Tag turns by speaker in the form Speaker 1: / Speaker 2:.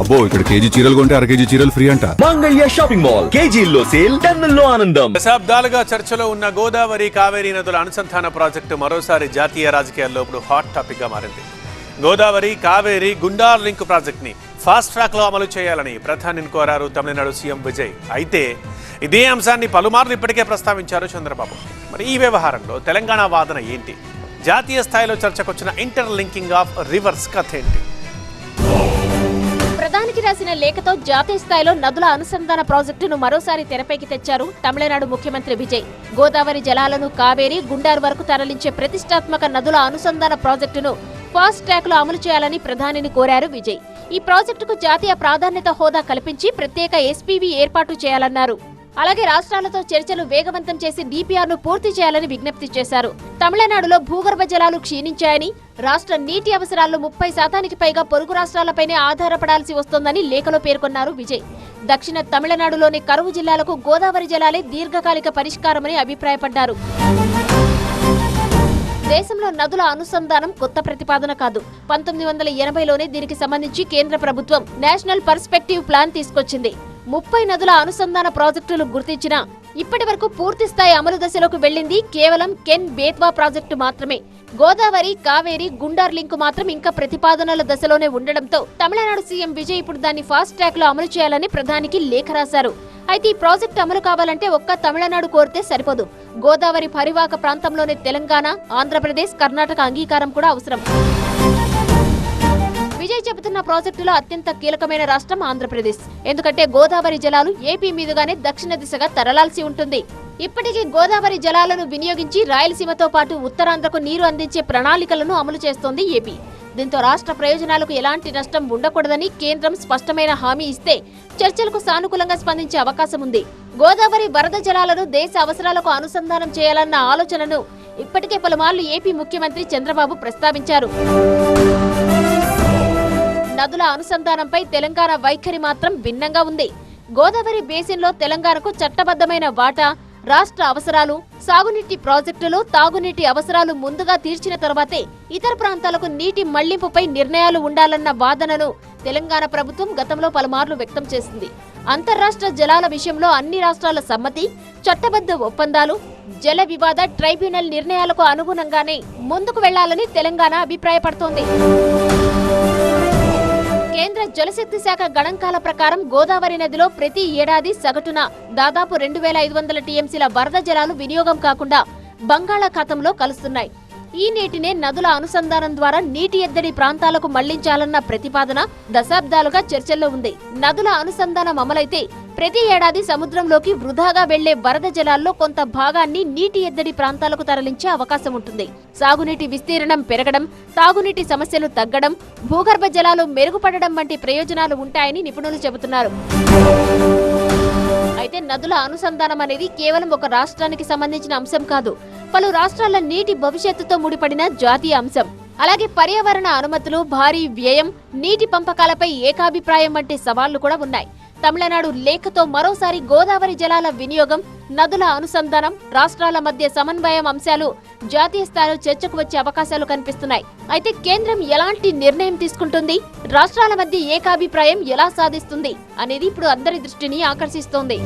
Speaker 1: అబ్బో ఇక్కడ కేజీ చీరలు కొంటే అర కేజీ చీరలు ఫ్రీ అంట.
Speaker 2: మంగళ్య షాపింగ్ మాల్, కేజీల్లో సేల్, టన్నుల్లో ఆనందం.
Speaker 3: దశాబ్దాలుగా చర్చలో ఉన్న గోదావరి కావేరీ నదుల అనుసంధాన ప్రాజెక్టు మరోసారి జాతీయ రాజకీయాల్లో ఇప్పుడు హాట్ టాపిక్ గా మారింది. గోదావరి కావేరీ గుండార్ లింక్ ప్రాజెక్ట్ ని ఫాస్ట్ ట్రాక్ లో అమలు చేయాలని ప్రధానిని కోరారు తమిళనాడు సీఎం విజయ్. అయితే ఇదే అంశాన్ని పలుమార్లు ఇప్పటికే ప్రస్తావించారు చంద్రబాబు. మరి ఈ వ్యవహారంలో తెలంగాణ వాదన ఏంటి? జాతీయ స్థాయిలో చర్చకొచ్చిన ఇంటర్ లింకింగ్ ఆఫ్ రివర్స్ కథ ఏంటి?
Speaker 4: ప్రధానికి రాసిన లేఖతో జాతీయ స్థాయిలో నదుల అనుసంధాన ప్రాజెక్టును మరోసారి తెరపైకి తెచ్చారు తమిళనాడు ముఖ్యమంత్రి విజయ్. గోదావరి జలాలను కావేరీ, గుండార్ వరకు తరలించే ప్రతిష్టాత్మక నదుల అనుసంధాన ప్రాజెక్టును ఫాస్ట్ ట్రాక్ లో అమలు చేయాలని ప్రధానిని కోరారు విజయ్. ఈ ప్రాజెక్టుకు జాతీయ ప్రాధాన్యత హోదా కల్పించి ప్రత్యేక ఎస్పీవీ ఏర్పాటు చేయాలన్నారు. అలాగే రాష్ట్రాలతో చర్చలు వేగవంతం చేసి డీపీఆర్ ను పూర్తి చేయాలని విజ్ఞప్తి చేశారు. తమిళనాడులో భూగర్భ జలాలు క్షీణించాయని, రాష్ట్ర నీటి అవసరాల్లో 30% పైగా పొరుగు రాష్ట్రాలపైనే ఆధారపడాల్సి వస్తోందని లేఖలో పేర్కొన్నారు విజయ్. దక్షిణ తమిళనాడులోని కరువు జిల్లాలకు గోదావరి జలాలే దీర్ఘకాలిక పరిష్కారమని అభిప్రాయపడ్డారు. దేశంలో నదుల అనుసంధానం కొత్త ప్రతిపాదన కాదు. 1980లోనే దీనికి సంబంధించి కేంద్ర ప్రభుత్వం నేషనల్ పర్స్పెక్టివ్ ప్లాన్ తీసుకొచ్చింది. 30 నదుల అనుసంధాన ప్రాజెక్టులు గుర్తించినా ఇప్పటి వరకు పూర్తి స్థాయి అమలు దశలోకి వెళ్లింది కేవలం కెన్ బేత్వా ప్రాజెక్టు మాత్రమే. గోదావరి, కావేరీ, గుండార్ లింక్ మాత్రం ఇంకా ప్రతిపాదనల దశలోనే ఉండడంతో తమిళనాడు సీఎం విజయ్ ఇప్పుడు దాన్ని ఫాస్ట్ ట్రాక్ లో అమలు చేయాలని ప్రధానికి లేఖ రాశారు. అయితే ఈ ప్రాజెక్టు అమలు కావాలంటే ఒక్క తమిళనాడు కోరితే సరిపోదు. గోదావరి పరివాహక ప్రాంతంలోనే తెలంగాణ, ఆంధ్రప్రదేశ్, కర్ణాటక అంగీకారం కూడా అవసరం. విజయ్ చెబుతున్న ప్రాజెక్టులో అత్యంత కీలకమైన రాష్ట్రం ఆంధ్రప్రదేశ్. ఎందుకంటే గోదావరి జలాలు ఏపీ మీదుగానే దక్షిణ దిశగా తరలాల్సి ఉంటుంది. ఇప్పటికీ గోదావరి జలాలను వినియోగించి రాయలసీమతో పాటు ఉత్తరాంధ్రకు నీరు అందించే ప్రణాళికలను అమలు చేస్తోంది ఏపీ. దీంతో రాష్ట్ర ప్రయోజనాలకు ఎలాంటి నష్టం ఉండకూడదని కేంద్రం స్పష్టమైన హామీ ఇస్తే చర్చలకు సానుకూలంగా స్పందించే అవకాశం ఉంది. గోదావరి వరద జలాలను దేశ అవసరాలకు అనుసంధానం చేయాలన్న ఆలోచనను ఇప్పటికే పలుమార్లు ఏపీ ముఖ్యమంత్రి చంద్రబాబు ప్రస్తావించారు. నదుల అనుసంధానంపై తెలంగాణ వైఖరి మాత్రం భిన్నంగా ఉంది. గోదావరి బేసిన్లో తెలంగాణకు చట్టబద్దమైన వాటా, రాష్ట్ర అవసరాలు, సాగునీటి ప్రాజెక్టులు, తాగునీటి అవసరాలు ముందుగా తీర్చిన తర్వాతే ఇతర ప్రాంతాలకు నీటి మళ్లింపుపై నిర్ణయాలు ఉండాలన్న వాదనను తెలంగాణ ప్రభుత్వం గతంలో పలుమార్లు వ్యక్తం చేసింది. అంతర్రాష్ట్ర జలాల విషయంలో అన్ని రాష్ట్రాల సమ్మతి, చట్టబద్ధ ఒప్పందాలు, జల వివాద ట్రైబ్యునల్ నిర్ణయాలకు అనుగుణంగానే ముందుకు వెళ్లాలని తెలంగాణ అభిప్రాయపడుతోంది. కేంద్ర జలశక్తి శాఖ గణాంకాల ప్రకారం గోదావరి నదిలో ప్రతి ఏడాది సగటున దాదాపు 2500 టీఎంసీల వరద జలాలు వినియోగం కాకుండా బంగాళాఖాతంలో కలుస్తున్నాయి. ఈ నీటినే నదుల అనుసంధానం ద్వారా నీటి ఎద్దడి ప్రాంతాలకు మళ్లించాలన్న ప్రతిపాదన దశాబ్దాలుగా చర్చల్లో ఉంది. నదుల అనుసంధానం అమలైతే ప్రతి ఏడాది సముద్రంలోకి వృధాగా వెళ్లే వరద జలాల్లో కొంత భాగాన్ని నీటి ఎద్దడి ప్రాంతాలకు తరలించే అవకాశం ఉంటుంది. సాగునీటి విస్తీర్ణం పెరగడం, తాగునీటి సమస్యలు తగ్గడం, భూగర్భ జలాలు మెరుగుపడడం వంటి ప్రయోజనాలు ఉంటాయని నిపుణులు చెబుతున్నారు. అయితే నదుల అనుసంధానం అనేది కేవలం ఒక రాష్ట్రానికి సంబంధించిన అంశం కాదు. పలు రాష్ట్రాల నీటి భవిష్యత్తుతో ముడిపడిన జాతీయ అంశం. అలాగే పర్యావరణ అనుమతులు, భారీ వ్యయం, నీటి పంపకాలపై ఏకాభిప్రాయం వంటి సవాళ్లు కూడా ఉన్నాయి. తమిళనాడు లేఖతో మరోసారి గోదావరి జలాల వినియోగం, నదుల అనుసంధానం, రాష్ట్రాల మధ్య సమన్వయం అంశాలు జాతీయ స్థాయిలో చర్చకు వచ్చే అవకాశాలు కనిపిస్తున్నాయి. అయితే కేంద్రం ఎలాంటి నిర్ణయం తీసుకుంటుంది, రాష్ట్రాల మధ్య ఏకాభిప్రాయం ఎలా సాధిస్తుంది అనేది ఇప్పుడు అందరి దృష్టిని ఆకర్షిస్తోంది.